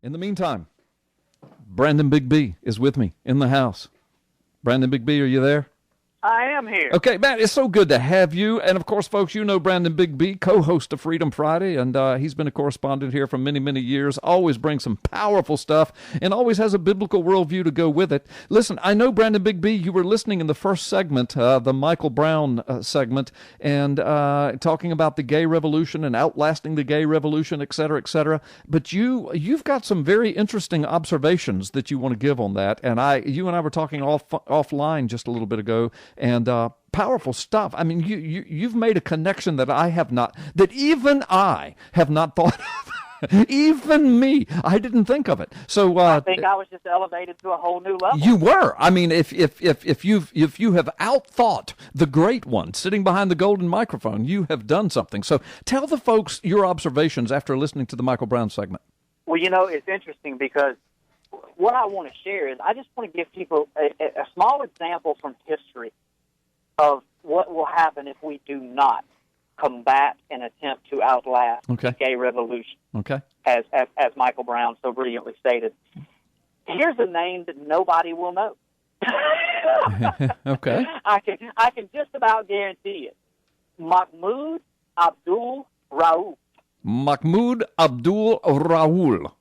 In the meantime, Brandon Big B is with me in the house. Brandon Big B, are you there? I am here. Okay, man, it's so good to have you. And, of course, folks, you know Brandon Big B, co-host of Freedom Friday, and he's been a correspondent here for many, many years, always brings some powerful stuff, and always has a biblical worldview to go with it. Listen, I know, Brandon Big B, you were listening in the first segment, the Michael Brown segment, and talking about the gay revolution and outlasting the gay revolution, et cetera, but you've got some very interesting observations that you want to give on that, and you and I were talking offline just a little bit ago, and powerful stuff. I mean, you've made a connection that even I have not thought of. Even me, I didn't think of it. So I think I was just elevated to a whole new level. You were. I mean, if you have outthought the great one sitting behind the golden microphone, you have done something. So tell the folks your observations after listening to the Michael Brown segment. Well, you know, it's interesting because what I want to share is I just want to give people a small example from history of what will happen if we do not combat and attempt to outlast the gay revolution, as Michael Brown so brilliantly stated. Here's a name that nobody will know. Okay. I can just about guarantee it. Mahmoud Abdul Rauf. Mahmoud Abdul Rauf.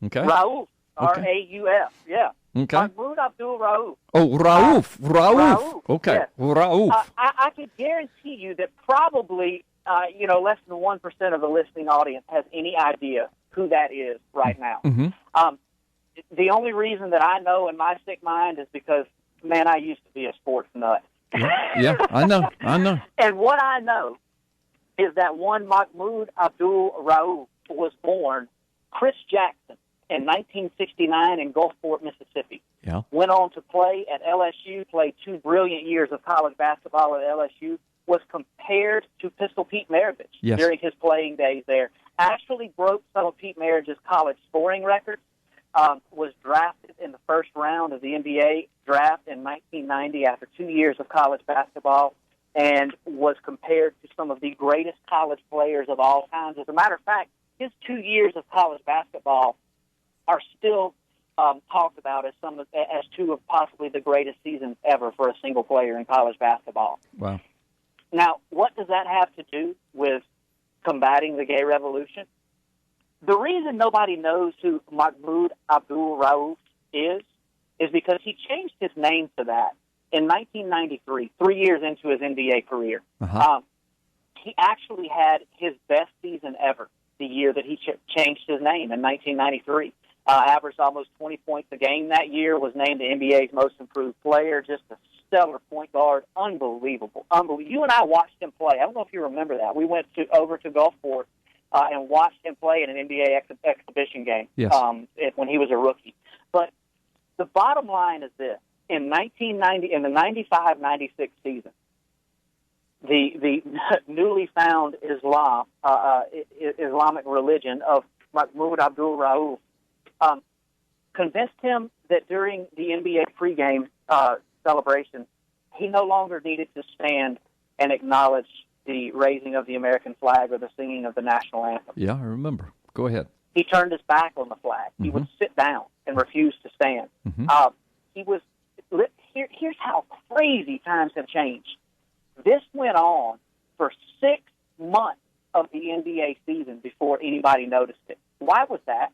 Okay. Rauf. R-A-U-F. Yeah. Okay. Mahmoud Abdul Rauf. Oh, Rauf. Okay. Yes. Rauf. I could guarantee you that probably, less than 1% of the listening audience has any idea who that is right now. Mm-hmm. The only reason that I know in my sick mind is because, man, I used to be a sports nut. Yeah, I know. And what I know is that one Mahmoud Abdul Rauf was born Chris Jackson in 1969 in Gulfport, Mississippi. Yeah. Went on to play at LSU, played 2 brilliant years of college basketball at LSU, was compared to Pistol Pete Maravich during his playing days there. Actually broke some of Pete Maravich's college scoring records, was drafted in the first round of the NBA draft in 1990 after 2 years of college basketball, and was compared to some of the greatest college players of all times. As a matter of fact, his 2 years of college basketball are still talked about as two of possibly the greatest seasons ever for a single player in college basketball. Wow. Now, what does that have to do with combating the gay revolution? The reason nobody knows who Mahmoud Abdul Rauf is because he changed his name to that in 1993, 3 years into his NBA career. Uh-huh. He actually had his best season ever the year that he changed his name in 1993. Averaged almost 20 points a game that year, was named the NBA's most improved player, just a stellar point guard, unbelievable. You and I watched him play. I don't know if you remember that. We went over to Gulfport and watched him play in an NBA exhibition game when he was a rookie. But the bottom line is this. In the 95-96 season, the newly found Islamic religion of Mahmoud Abdul Rauf convinced him that during the NBA pregame celebration, he no longer needed to stand and acknowledge the raising of the American flag or the singing of the national anthem. Yeah, I remember. Go ahead. He turned his back on the flag. He would sit down and refuse to stand. Here's how crazy times have changed. This went on for 6 months of the NBA season before anybody noticed it. Why was that?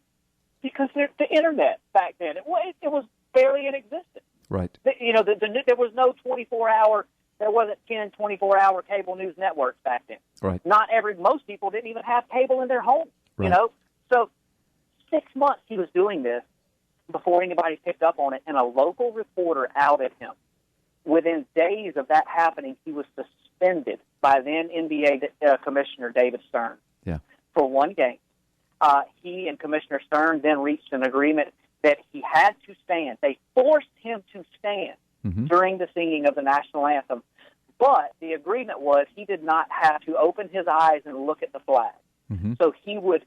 Because the internet back then, it was barely in existence. Right. There was no 24-hour, there wasn't 10 24-hour cable news networks back then. Right. Most people didn't even have cable in their home, right. So 6 months he was doing this before anybody picked up on it, and a local reporter outed him. Within days of that happening, he was suspended by then NBA Commissioner David Stern for one game. He and Commissioner Stern then reached an agreement that he had to stand. They forced him to stand during the singing of the national anthem, but the agreement was he did not have to open his eyes and look at the flag. So he would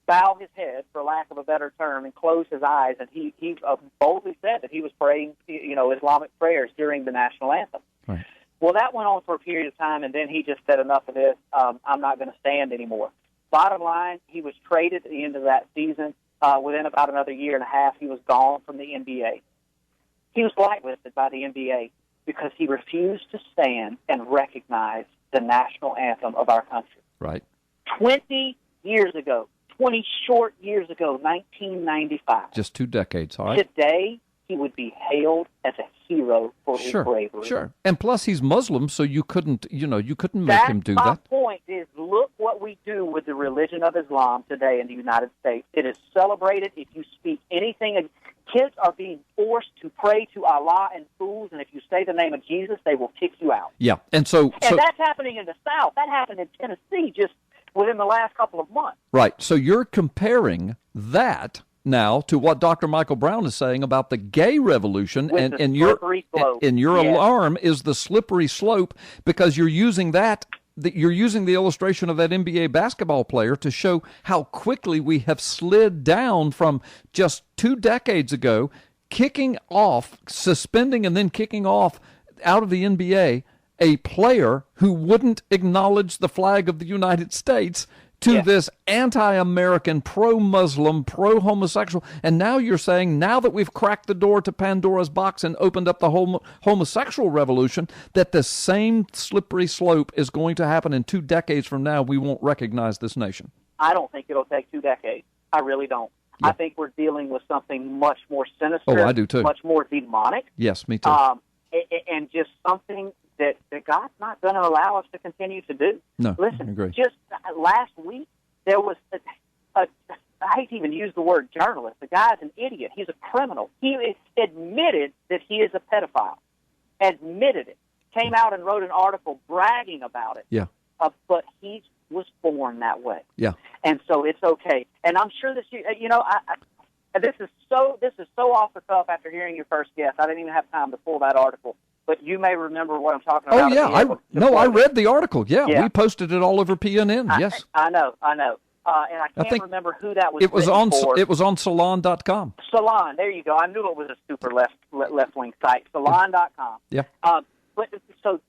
bow his head, for lack of a better term, and close his eyes, and he boldly said that he was praying, Islamic prayers during the national anthem. Right. Well, that went on for a period of time, and then he just said, enough of this. I'm not going to stand anymore. bottom line, he was traded at the end of that season. Within about another year and a half, he was gone from the NBA. He was blacklisted by the NBA because he refused to stand and recognize the national anthem of our country. Right. 20 years ago, 20 short years ago, 1995. Just 2 decades, all right? Today, he would be hailed as a hero for his bravery. Sure. And plus, he's Muslim, so you couldn't make him do that. My point is, look what we do with the religion of Islam today in the United States. It is celebrated. If you speak anything, kids are being forced to pray to Allah and schools, and if you say the name of Jesus, they will kick you out. Yeah, and that's happening in the South. That happened in Tennessee just within the last couple of months. Right. So you're comparing that now to what Dr. Michael Brown is saying about the gay revolution, and your alarm is the slippery slope, because you're using you're using the illustration of that NBA basketball player to show how quickly we have slid down from just 2 decades ago, suspending and then kicking off out of the NBA a player who wouldn't acknowledge the flag of the United States, to this anti-American, pro-Muslim, pro-homosexual. And now you're saying, now that we've cracked the door to Pandora's box and opened up the whole homosexual revolution, that the same slippery slope is going to happen in 2 decades from now. We won't recognize this nation. I don't think it'll take 2 decades. I really don't. Yeah. I think we're dealing with something much more sinister. Oh, I do too. Much more demonic. Yes, me too. And just something that God's not going to allow us to continue to do. No, listen, I agree. Just last week, there was I hate to even use the word journalist. The guy's an idiot. He's a criminal. He admitted that he is a pedophile. Admitted it. Came out and wrote an article bragging about it. Yeah. But he was born that way. Yeah. And so it's okay. And I'm sure this, this is so off the cuff after hearing your first guest. I didn't even have time to pull that article. But you may remember what I'm talking about. Oh, yeah. I read the article. Yeah, we posted it all over PNN. Yes. I know. And I can't remember who that was. It was on Salon.com. Salon. There you go. I knew it was a super left-wing site. Salon.com. Yeah. But so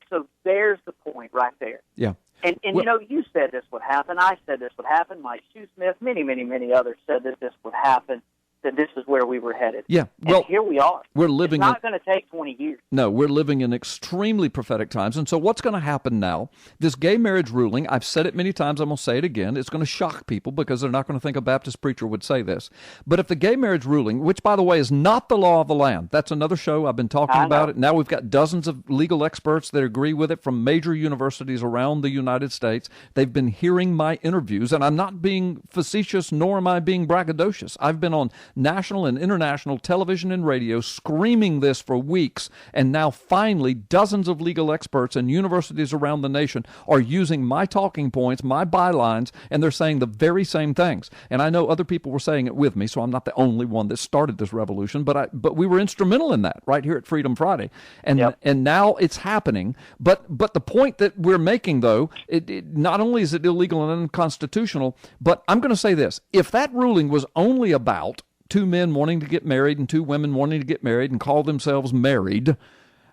there's the point right there. Yeah. And you said this would happen. I said this would happen. Mike Shoesmith, many others said that this would happen. That this is where we were headed. Yeah, well, and here we are. It's not going to take 20 years. No, we're living in extremely prophetic times. And so what's going to happen now? This gay marriage ruling, I've said it many times, I'm going to say it again, it's going to shock people because they're not going to think a Baptist preacher would say this. But if the gay marriage ruling, which, by the way, is not the law of the land, that's another show, I've been talking about it. Now we've got dozens of legal experts that agree with it from major universities around the United States. They've been hearing my interviews, and I'm not being facetious, nor am I being braggadocious. I've been on national and international television and radio screaming this for weeks, and now finally dozens of legal experts and universities around the nation are using my talking points, my bylines, and they're saying the very same things. And I know other people were saying it with me, so I'm not the only one that started this revolution, but we were instrumental in that right here at Freedom Friday. And and now it's happening. But the point that we're making, though, it not only is it illegal and unconstitutional, but I'm going to say this. If that ruling was only about 2 men wanting to get married and 2 women wanting to get married and call themselves married,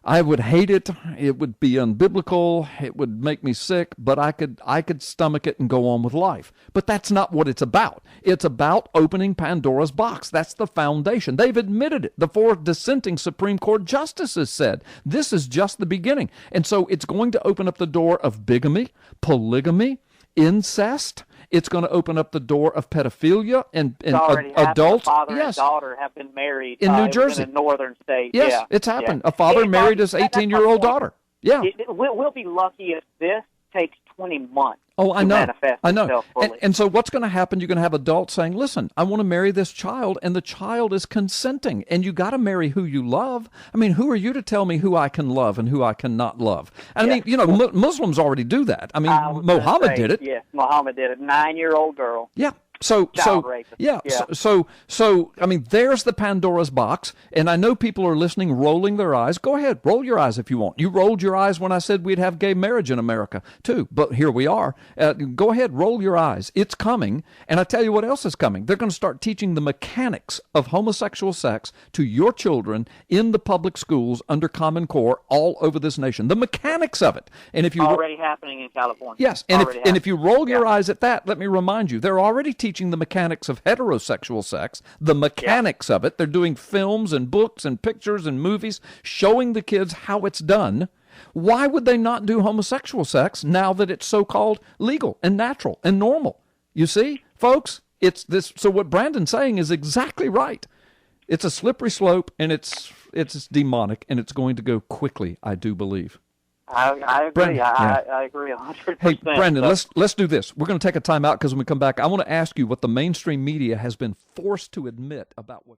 I would hate it. It would be unbiblical. It would make me sick, but I could stomach it and go on with life. But that's not what it's about. It's about opening Pandora's box. That's the foundation. They've admitted it. The 4 dissenting Supreme Court justices said this is just the beginning. And so it's going to open up the door of bigamy, polygamy, incest. It's going to open up the door of pedophilia and adults. Father and daughter have been married in New Jersey, in a northern state. Yes, it's happened. A father married his 18-year-old daughter. Yeah, we'll be lucky if this takes 20 months. Oh, I know. I know. And so what's going to happen? You're going to have adults saying, listen, I want to marry this child, and the child is consenting. And you got to marry who you love. I mean, who are you to tell me who I can love and who I cannot love? I mean, Muslims already do that. I mean, Muhammad did it. Yes, Muhammad did it. 9-year-old girl. Yeah. child rape. Yeah. So, I mean, there's the Pandora's box, and I know people are listening, rolling their eyes. Go ahead, roll your eyes if you want. You rolled your eyes when I said we'd have gay marriage in America, too, but here we are. Go ahead, roll your eyes. It's coming, and I tell you what else is coming. They're going to start teaching the mechanics of homosexual sex to your children in the public schools under Common Core all over this nation. The mechanics of it. And if you already happening in California. Yes, and if you roll your eyes at that, let me remind you, they're already teaching the mechanics of heterosexual sex, the mechanics of it. They're doing films and books and pictures and movies showing the kids how it's done. Why would they not do homosexual sex now that it's so-called legal and natural and normal? You see, folks, it's this. So what Brandon's saying is exactly right. It's a slippery slope, and it's demonic, and it's going to go quickly, I do believe. I agree. Brandon, I agree 100%. Hey, Brandon, let's do this. We're going to take a time out because when we come back, I want to ask you what the mainstream media has been forced to admit about what